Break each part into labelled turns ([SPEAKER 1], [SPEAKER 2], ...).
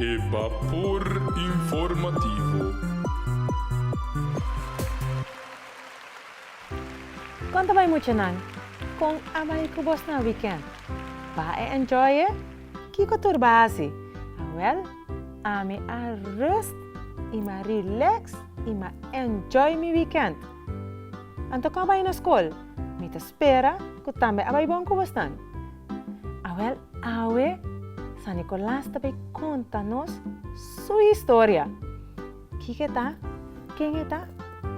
[SPEAKER 1] e vapor informativo.
[SPEAKER 2] Quanto vai muito nan? Kung abay ko boss na weekend. Ba enjoy eh? Kiko turbasi. Well, ami a rest, ima relax, ima enjoy mi weekend. Anto ka abay na school? Mita espera, ko tambe abay bom ko boss nan. Well, awe, San Nicolás também conta-nos sua história. Que tá? Quem está?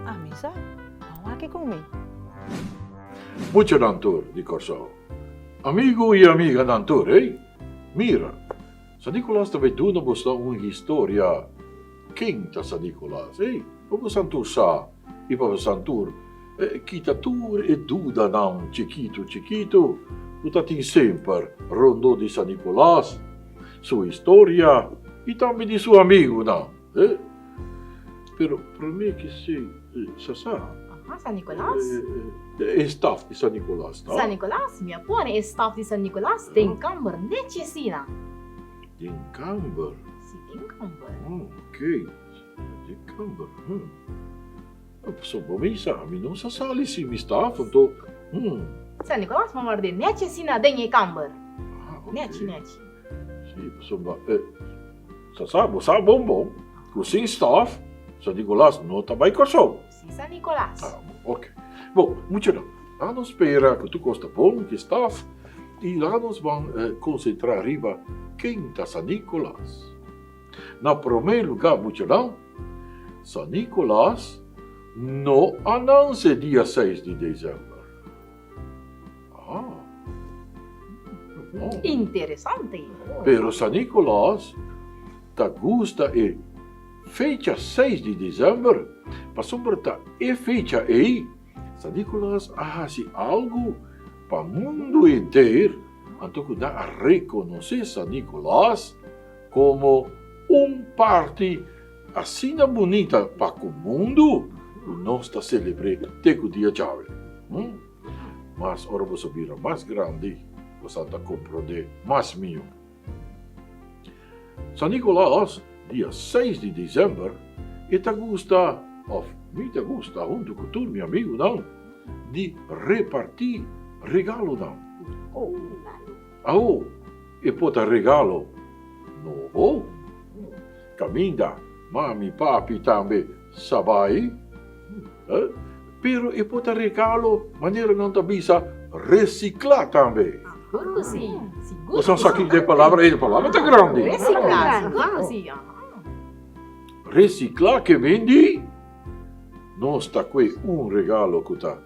[SPEAKER 2] A misa? Não há que comer.
[SPEAKER 3] Mucho Dantur di Corsò. Amigo e amiga Dantur, eh? Mira, San Nicolás também tu não bosta uma história quinta San Nicolás, eh? Como Santur sa, e para Santur, kita tur e duda não, chiquito, o tem sempre rondo di San Nicolás, sua história e também de seu amigo, não, eh? Pero para mim que se sa.
[SPEAKER 4] San Nicolás?
[SPEAKER 3] É staff di San Nicolás, no?
[SPEAKER 4] San Nicolás? Minha pone é staff de San Nicolás. Tem camber, necessina.
[SPEAKER 3] Tem camber.
[SPEAKER 4] Sim, tem camber.
[SPEAKER 3] Ok. Tem camber. So, bomisa, mi non sa sali si mi staff, então...
[SPEAKER 4] San Nicolás, mamar de necessina denhe camber.
[SPEAKER 3] Ok.
[SPEAKER 4] Neci.
[SPEAKER 3] Sì, insomma, sa bom. Così staff, San Nicolás non ta vai corso.
[SPEAKER 4] Sim, San Nicolás.
[SPEAKER 3] Ok. Bom, muito não. Lá nos espera que tu costa bom, que staff, e lá nos vão concentrar arriba quinta San Nicolás. Na primeiro lugar, muito não, San Nicolás não anuncia dia 6 de dezembro.
[SPEAKER 4] Interessante.
[SPEAKER 3] Pero San Nicolás ta gusta e fecha 6 de dezembro, para sombra e fecha aí, San Nicolás hace algo para o mundo inteiro, então que dá a reconhecer San Nicolás como parte assim bonita para o mundo, nós está celebrando até o dia chave. Mas ora você vira mais grande, você está compreender mais mio. San Nicolás, dia 6 de dezembro, e te gusta, me gusta, junto com tu, meu amigo, não, de repartir regalo, não. E pode regalo novo, caminha, mami, papi também, sabai, pero e pode regalo, maneira não te bisa, reciclar também.
[SPEAKER 4] Seguro sim.
[SPEAKER 3] Você não sabe que palavra está grande.
[SPEAKER 4] Reciclar, seguro sim.
[SPEAKER 3] Reciclar que vende, não está com regalo que está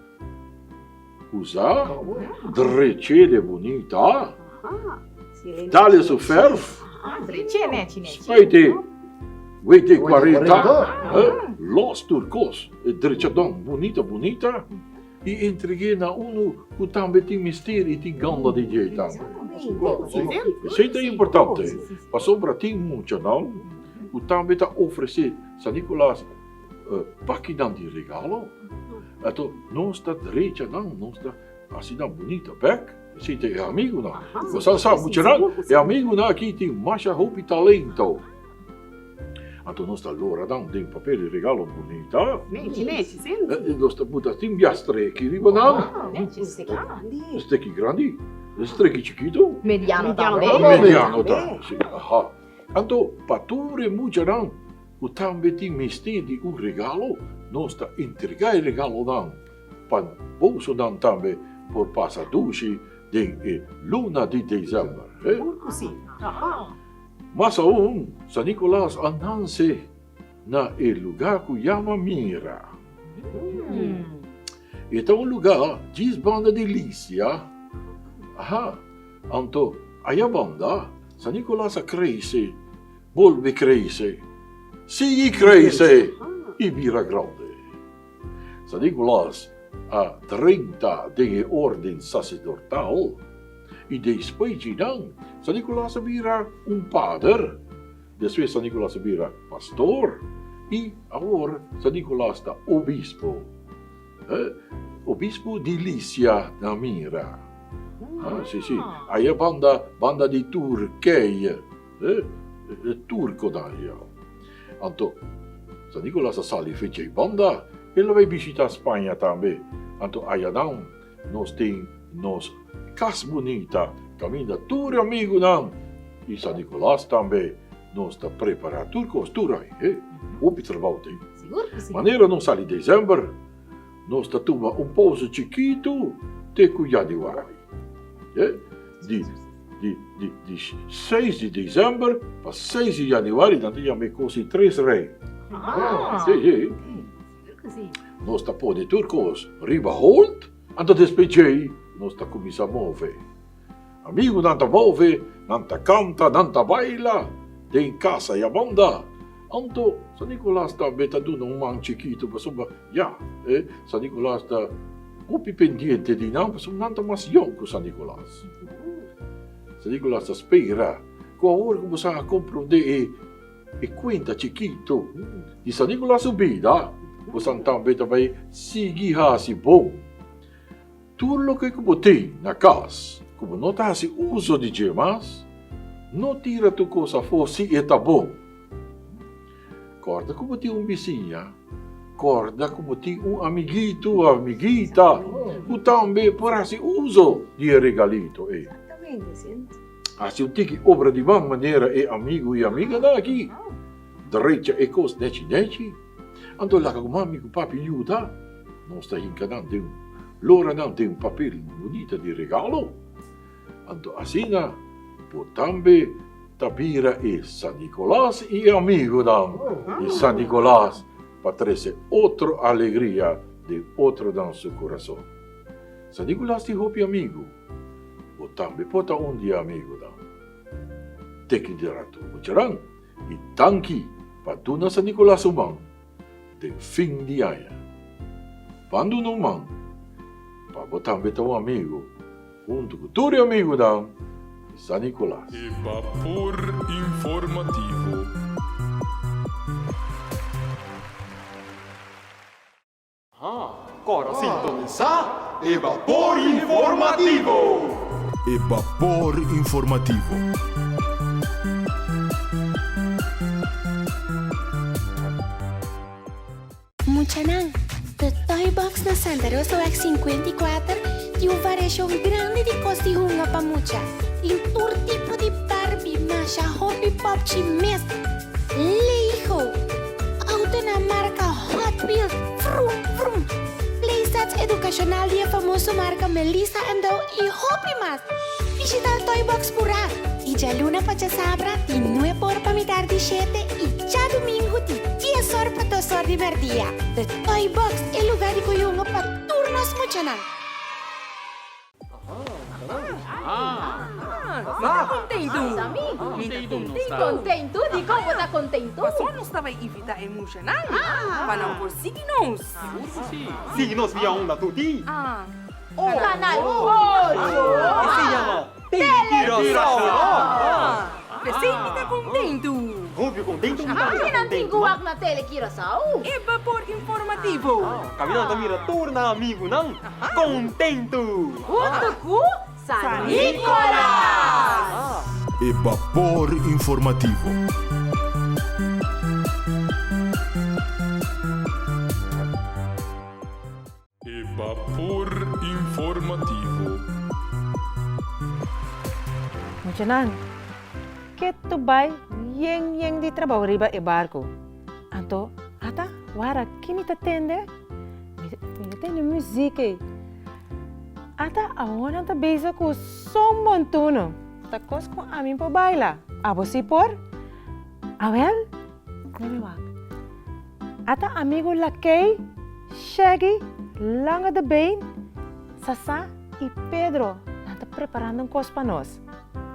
[SPEAKER 3] usar, de bonita, dá-lhe seu ferro,
[SPEAKER 4] Neci.
[SPEAKER 3] vai ter 40, los turcos, drecadão, bonita, e entreguei na que também tem mistério e tem ganda de jeito também. Isso é importante. Passou para ti muito, não? O também está oferecer San Nicolás paquinão de regalo. Então, não está direita, não está assim bonita, back. Isso é amigo, não? Você sabe muito, não? É amigo, não? Aqui tem mais roupa e talento. Então, nós está lora, não? Tem papel de regalo bonita.
[SPEAKER 4] Neci, sim.
[SPEAKER 3] Nós está botando tem biastreque, riba, não?
[SPEAKER 4] Neci,
[SPEAKER 3] Strecchi grandi, strecchi chiquito.
[SPEAKER 4] Mediano também.
[SPEAKER 3] Mediano também, sim. Então, para tudo muito não, o também tem mistério de regalo, nós está entregar o regalo não, para bolso não também, por passar duche de luna de dezembro.
[SPEAKER 4] Sim.
[SPEAKER 3] Mas San Nicolás andanse na lugar que chama Mira. Então, lugar diz banda delícia. Então, aí a banda, San Nicolás cresce, volve cresce, sigue cresce e vira grande. San Nicolás a 30 de ordem sacerdotal e depois de não, San Nicolás vira padre, depois San Nicolás vira pastor e agora San Nicolás está obispo. Obispo de Lícia na Mira. Sì. Aí a banda di Turquia, turco dan ja. Anto, San Nicolas sali fece banda, e la vai visita Spagna também. Anto ayadão, nós tem nos cas bonita, caminha tur amigo nan. E San Nicolas também, nós tá prepara turcos turai, Opi trabalho tem.
[SPEAKER 4] Siguro que sim.
[SPEAKER 3] Maneira não sali dezembro, nós tá toma pausa chiquito, te Januari. De 6 de dezembro para 6 de januari, dan tinha me cosi 3 rei.
[SPEAKER 4] Siguro que sim.
[SPEAKER 3] Nós tá pôde turcos, riba holt, anda despejei, nós tá começa a mover. Amigo, não tá move, não tá canta, não tá baila, tem casa e a banda. Anto, San Nicolas tá beta do um man chiquito, pasumba, San Nicolas tá upi pendiente di não, pasumba, não tá mais young com San Nicolas. San Nicolas tá spera, com a hora que você compreende e conta chiquito, e San Nicolas subida, você também vai seguir assim bom. Tudo que você tem na casa, como não tá assim uso de gemas, não tira tu coisa fosse e tá bom. Corda como tem vizinha, corda como tem amiguito, amiguita, o também por assim uso de regalito.
[SPEAKER 4] Exatamente, sim.
[SPEAKER 3] Assim tem obra de uma maneira é amigo e amiga daqui. Direita e cos neti. Ando lá com amigo papi ajuda, não está encanando. Lora não tem papel bonito de regalo. Ando assim, por também Tabira e San Nicolás e amigo dan. E San Nicolás para trazer outra alegria de outro dan seu coração. San Nicolás de hopi amigo. O também pode dia amigo dan. Teki dirato ucaran e tanki patuna San Nicolás umang de fim de ano. Quando não man, para botar um amigo, junto com todo amigo dan. San Nicolás.
[SPEAKER 1] E vapor informativo.
[SPEAKER 5] Cora sintonizar e vapor informativo.
[SPEAKER 1] E vapor informativo.
[SPEAKER 6] Muchanang, de Toy Box na Santa Rosa Wax 54 e uma variação grande de costilhunga para mucha. E todo tipo de Barbie, Masha, Hobby Pop, Chimes, Lego, auto na marca Hot Wheels, Vroom Vroom, playsets educacional de a famosa marca Melissa & Dow e Hobby Mas. Visita el Toy Box Pura y ya luna pa ya sabra di 9 por pa mitad de 7 y ya domingo di 10 horas pa 2 horas de verdía. The Toy Box, el lugar de kuyungo pa turnos muchanan.
[SPEAKER 7] Contento!
[SPEAKER 4] Contento? Di como tá contento?
[SPEAKER 7] Só não estava evitar emocional? Para não por signos.
[SPEAKER 5] Signos via onda tutti.
[SPEAKER 4] Canal 8!
[SPEAKER 5] Se llama Teletirasauro.
[SPEAKER 7] Você está contento?
[SPEAKER 5] Óbvio, contento.
[SPEAKER 4] Ay, nantingguwak na Telecuraçao?
[SPEAKER 7] É vapor informativo.
[SPEAKER 5] Caminhando mira turna amigo não? Contento.
[SPEAKER 4] Utuku San Nicolas!
[SPEAKER 1] E vapor informativo. E vapor informativo.
[SPEAKER 2] Muchanan, que tu vai yang di trabalho riba e barco. Anto, ata, wara, kini ta tende? Mi tende musique. Ata, awan ta bezig com som montuno. Ta kos com a mim po baila. Abo si por? Awel? Nemi wak. Ata amigo Lakay, Shaggy, Langa de Bain, Sasa e Pedro. Nanta preparando um cos para nós.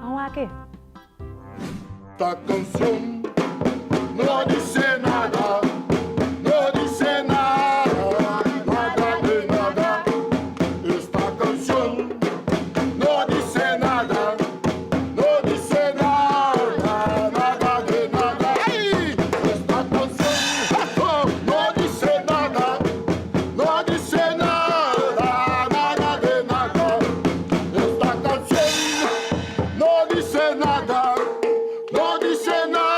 [SPEAKER 2] Awake.
[SPEAKER 8] Esta canción no dice nada, no dice nada, nada de nada. Esta canción no dice nada, no dice nada, nada de nada. ¡Ay! Esta canción no dice nada, no dice nada, nada de nada. Esta canción no dice nada. No dice nada.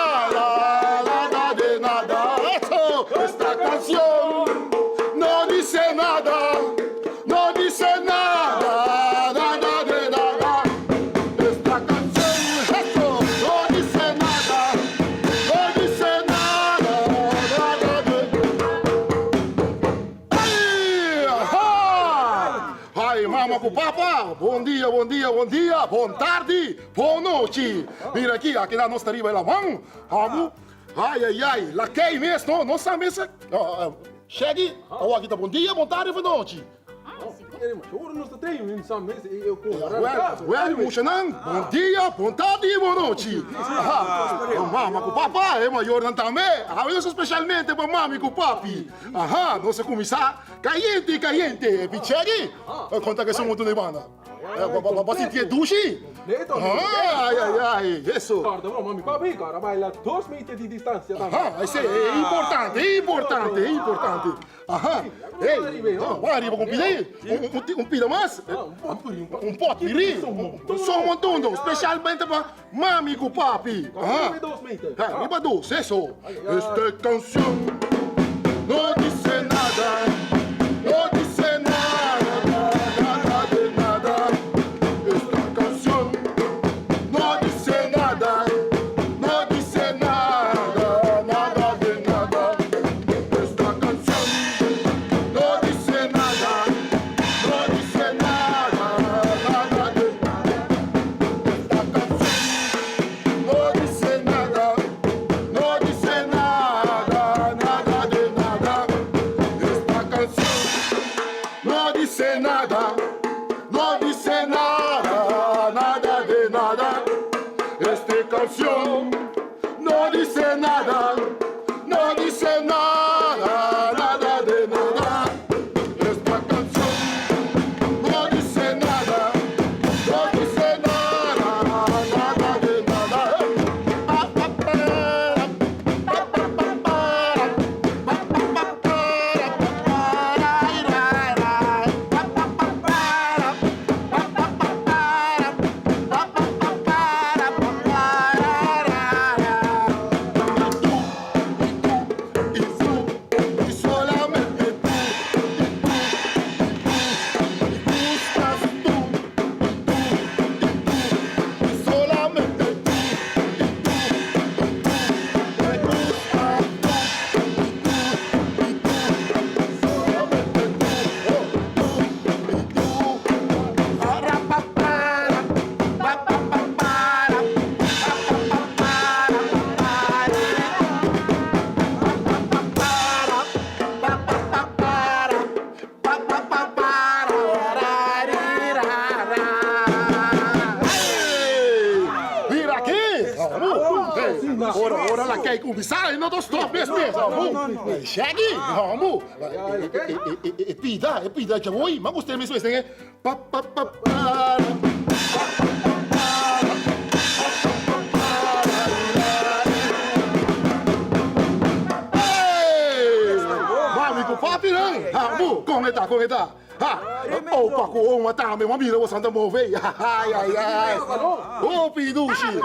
[SPEAKER 8] dia, bom tarde, boa noite. Mira aqui na nossa riba é lamang. Amo. Ai, lá quem mesmo, não sabe mesmo. Chegue, aqui tá bom dia, bom tarde, boa noite. Well, Mushanang, bom dia, bom tarde e boa noite. Mama com papá é maior também. Isso especialmente para mami com papi. Não se começar. Caliente. Pichegi? Conta que somos tudo de banda. Para sentir duche? Ai, isso.
[SPEAKER 5] Guarda, mami, papi, cara, vai lá 2 metros de distância também.
[SPEAKER 8] Isso é importante. Ei, vai arriba com pide. Pida mais? Pote ri. Só um montão, especialmente para mami com papi. Arriba 2, isso. Esta canção não dice nada. Não dice nada, nada de nada. Esta canção não dice nada. Não dice nada, nada de nada. Esta canção não dice nada. Não dice nada, nada de nada. Esta canção não dice nada. Não dice nada, nada de nada. Esta canção não dice nada. Não dice nada, nada de nada. Esta canção não dice nada. Não dice nada, nada de nada. Esta canção não dice nada. Não dice nada, nada de nada. Y solamente tú, gustas tú, y solamente tú, me gustas Mira aqui! Ora lá quer conversar e não tô stop mesmo. Chegue! Vamos! Pida que eu vou, mas gostei mesmo assim, hein? Mami com papi, não? Vamos! Como está? Opa, com uma tá, meu amigo, você anda mover. Ai. Ô, pidushi.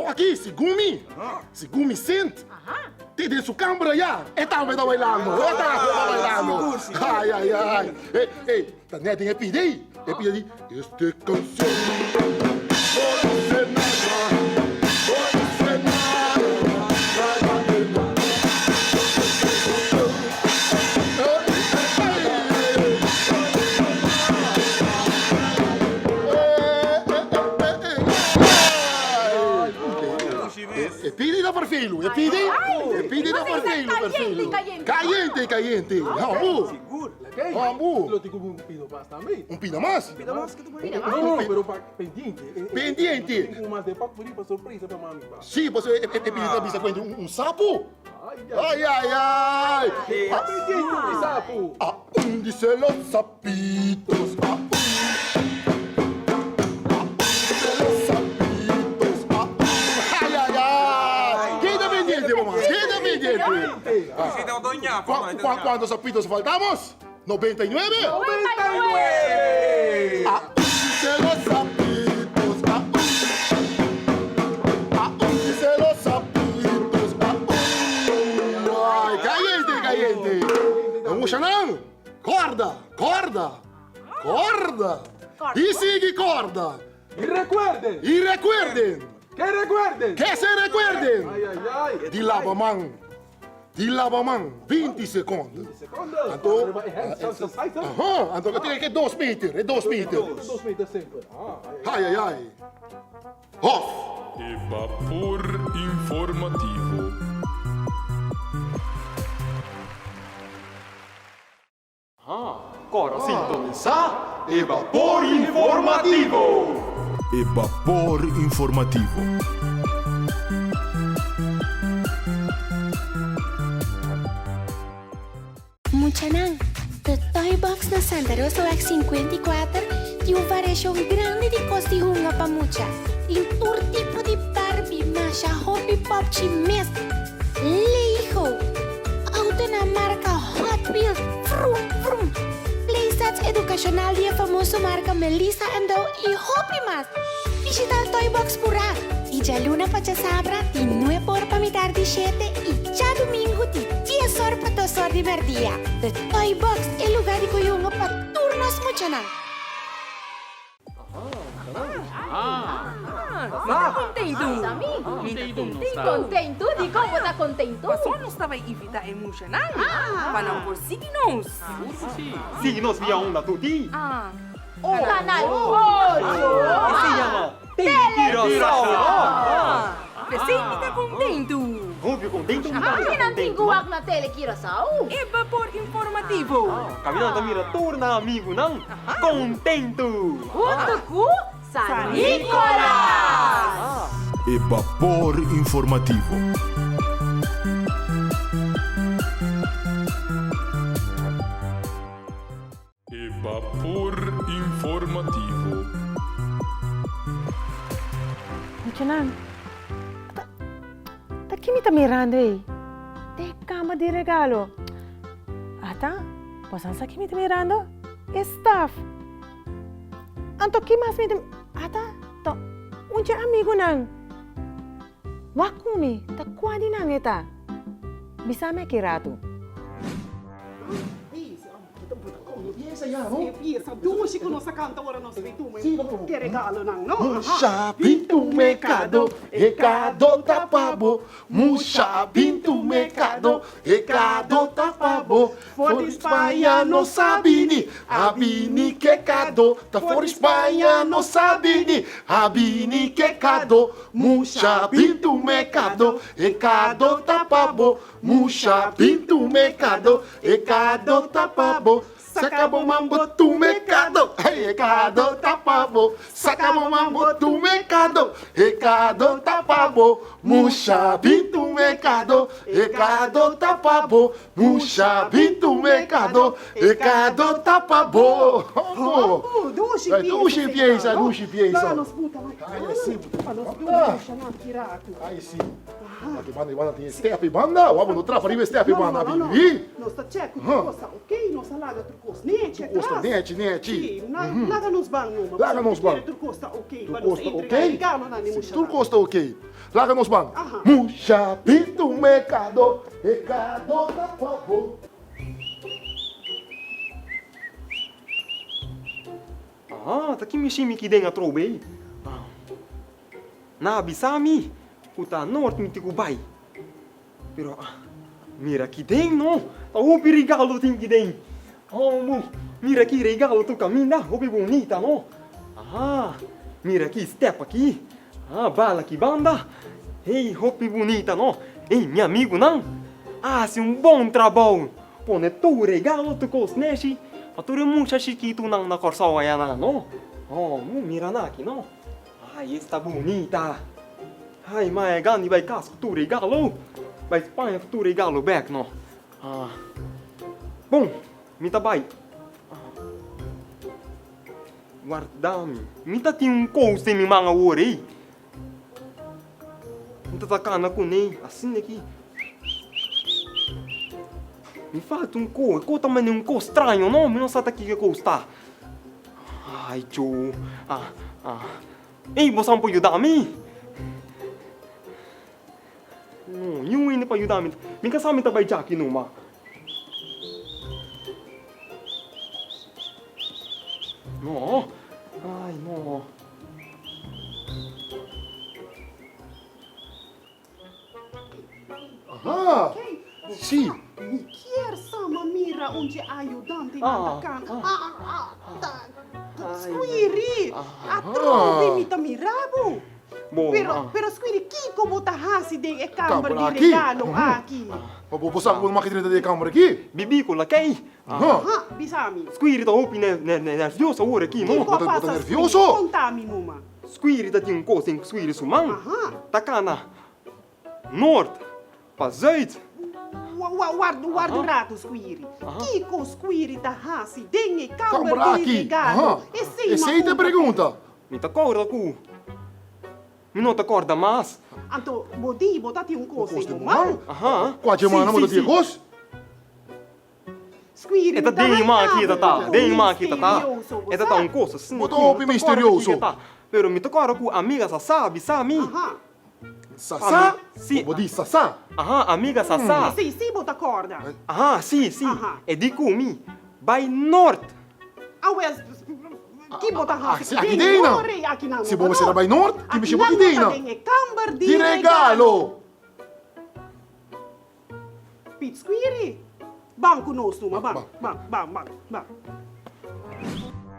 [SPEAKER 8] Aqui, segumi sente. Tem de sua câmera já. Estava bailando. Ai. Ei, tá net em pedir. Este canção. Pidi da perfilo, pidi da perfilo. Caliente. Vamos.
[SPEAKER 5] Lo tengo un pido más también.
[SPEAKER 8] Um pida mais?
[SPEAKER 5] No, pero pendiente.
[SPEAKER 8] Pendiente.
[SPEAKER 5] Tengo más de papo para sorpresa para mami.
[SPEAKER 8] Sim, você pedi da vista com sapo? Ai.
[SPEAKER 5] Pendiente de sapo.
[SPEAKER 8] Dice los sapitos. ¿Cuántos sapitos faltamos? 99. Dice los sapitos. Dice los sapitos. Ay, caliente. Mushanang, corda. Y sigue corda.
[SPEAKER 5] Y recuerden.
[SPEAKER 8] Que recuerden.
[SPEAKER 5] ¿Qué recuerden?
[SPEAKER 8] Que se recuerden.
[SPEAKER 5] Ay.
[SPEAKER 8] Di lava man. Di lavamang 20 seconden. Anto, anto que 2 meter, é 2 meter.
[SPEAKER 9] 2 meter sempre.
[SPEAKER 8] Ai, ai, ai. Off.
[SPEAKER 1] E vapor informativo.
[SPEAKER 5] Cora sintonizar e vapor informativo.
[SPEAKER 1] E vapor informativo.
[SPEAKER 6] Muchanang, de Toy Box na Santa Rosa X54 tem uma variação grande de cores de hunga para mucha. Tem todo tipo de Barbie, Masha, Hoppy Pop, Chimes, Lego, auto na marca Hot Wheels, Vroom Vroom, playsets educacional de famoso marca Melissa & Dow e Hoppy Mas. Digital Toy Box pura. Y ya luna pa cha sabra, di 9 por pa mi tarde 7 y ya domingo di 10 horas pa 2 horas de verdía. The Toy Box, el lugar de kuyungo pa turnos mucho na.
[SPEAKER 7] Contento.
[SPEAKER 4] Contento? Di como tá contento?
[SPEAKER 7] Só não estava evita emocional. Para não por signos.
[SPEAKER 5] Signos via onda tutti.
[SPEAKER 4] Canal 8.
[SPEAKER 5] Si chiama Telecirossauro.
[SPEAKER 7] Você está contento.
[SPEAKER 5] Ovvio, contento.
[SPEAKER 4] Pinantinguak na Telecirossauro.
[SPEAKER 7] E vapor informativo.
[SPEAKER 5] Caminhando mira torna amigo não? Contento.
[SPEAKER 4] Junto com San Nicolas.
[SPEAKER 1] E vapor informativo. E vapor informativo.
[SPEAKER 2] Muchanan, tá que me tá mirando aí? Tem cama de regalo. Ata, posan sa que me tá mirando? Staff. Anto que mais me tá... Ata, to, unja amigo nang. Wakumi, tá quase nang eta. Bisa me kirato.
[SPEAKER 9] Duas que nossa canta ora nós veitum. Que regalo não, não?
[SPEAKER 8] Musha pintu mercado, recado tapabo. Musha pintu mercado, recado tapabo. For Espanha no sabini, abini quecado. Tá for Espanha no sabini, abini quecado. Musha pintu mercado, recado tapabo. Musha pintu mercado, recado tapabo. Sacabo mambo tu mercado, recado tapabo. Sacabo mambo tu mercado, recado tapabo. Musha pintu mercado, recado tapabo. Musha pintu mercado, recado tapabo.
[SPEAKER 9] Duas
[SPEAKER 8] pieza.
[SPEAKER 9] Para nos puta,
[SPEAKER 8] Ai, sim.
[SPEAKER 9] para nos duas na tirato.
[SPEAKER 8] Ai, sim. Banda tem step banda, vamos no trapa rive step banda, bibi.
[SPEAKER 9] Nós tá checo coisa, ok? Nós laga turcos, nete atrás.
[SPEAKER 8] Nete.
[SPEAKER 9] Laga nos banhos,
[SPEAKER 8] Laga nos banhos.
[SPEAKER 9] Turcosta, ok?
[SPEAKER 8] Turcosta, ok?
[SPEAKER 9] Regalo na nimusha.
[SPEAKER 8] Tudo custa ok. Larga nos bancos. Musha pinto mercado, recado da favor.
[SPEAKER 5] Tá que meximi que den a troubei. Na bisami, kuta norte miti kubai. Pero mira que den no. Tá hopi regalo tem que den. Mira que regalo tu caminha, hopi bonita no. Mira que step aqui. Bala que banda. Ei, hopi bonita no. Ei, meu amigo não. Se bom trabalho. Pone tu regalo tu cosneshi. Ature mucha chiquito nang na corsoia na no. Mira na aqui no. Está bonita. Mas gani vai casco tu regalo. Vai Espanha tu regalo back no. Bom, mita vai. Guardami. Mita tem coisa em mga ori. Mita takana ko nem assim aqui. Me falta co também co estranho, não? Me não sabe aqui que co está. Ai, Joe. Ei, você não pode ajudar-me? Não, eu ainda pode ajudar-me. Me casar-me também já aqui numa. Não. Ai, não.
[SPEAKER 8] Sim.
[SPEAKER 9] Me quer sama mira onde ajudante
[SPEAKER 5] Ah,
[SPEAKER 9] na kan. Squiri. Atrove mi tamirabo.
[SPEAKER 5] Bom,
[SPEAKER 9] Pero squiri Kiko bota hasi de e camber
[SPEAKER 8] Camber
[SPEAKER 9] de
[SPEAKER 8] aqui.
[SPEAKER 9] regalo aqui.
[SPEAKER 8] Mabubusan ko makikita de camera aqui.
[SPEAKER 5] bibi ko lakay.
[SPEAKER 9] Ha, bisami.
[SPEAKER 5] Squiri ta hopi nervioso ora aqui,
[SPEAKER 9] Kiko
[SPEAKER 5] no?
[SPEAKER 8] bota
[SPEAKER 9] passa
[SPEAKER 8] nervioso.
[SPEAKER 9] Contami muma.
[SPEAKER 5] Squiri ta tinha coisa em squiri sumang.
[SPEAKER 9] Aha.
[SPEAKER 5] Takana. Noord. Pa zuid.
[SPEAKER 9] Guarda rato squiri. Kiko squiri ta hasi de e camber
[SPEAKER 8] Camera
[SPEAKER 9] de
[SPEAKER 8] aqui.
[SPEAKER 9] regalo. E sei
[SPEAKER 8] Essa aí te pergunta.
[SPEAKER 5] Mi ta corda ku. Mi não te corda mais.
[SPEAKER 9] Anto, bodi botati un costo
[SPEAKER 8] Costa
[SPEAKER 9] in
[SPEAKER 8] de
[SPEAKER 9] mão.
[SPEAKER 5] Aham.
[SPEAKER 8] Qua je mana mo
[SPEAKER 5] Sim,
[SPEAKER 8] de
[SPEAKER 5] sim.
[SPEAKER 8] Diegos?
[SPEAKER 9] Squiri.
[SPEAKER 5] Eta dei ma aqui tata. Dei ma aqui tata. Eta ta un coisa assim.
[SPEAKER 8] Botou hopi misterioso.
[SPEAKER 5] Pero mi ta corda ku amiga sa sabe, sabe?
[SPEAKER 9] Aha.
[SPEAKER 8] Sasa?
[SPEAKER 5] Sim.
[SPEAKER 8] Bodi Sasa?
[SPEAKER 5] Aham, amiga sa sa.
[SPEAKER 9] Sì, bota corda.
[SPEAKER 5] Aham, sim, sim.
[SPEAKER 9] Aha.
[SPEAKER 5] E di ku mi. By Noord.
[SPEAKER 9] Ah, well, chi bota hasi?
[SPEAKER 8] Aqui dentro.
[SPEAKER 9] Aqui não.
[SPEAKER 8] Se você vai Nord, que me chama aqui dentro.
[SPEAKER 9] Tem camber
[SPEAKER 8] De regalo.
[SPEAKER 9] Pit squiri. Banco nostro, ma bang.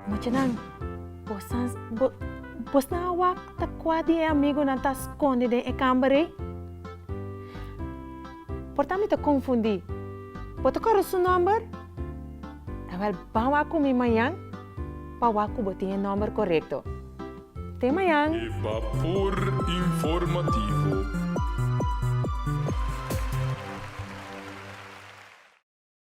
[SPEAKER 2] Muchanang, bos na awak takwa di amigo na ta esconde de e cambere? Portami te confundi. Bota karo su number? Awal bawa ko mi mayang, bawa ko boti e number correcto. Te mayang.
[SPEAKER 1] E vapor informativo.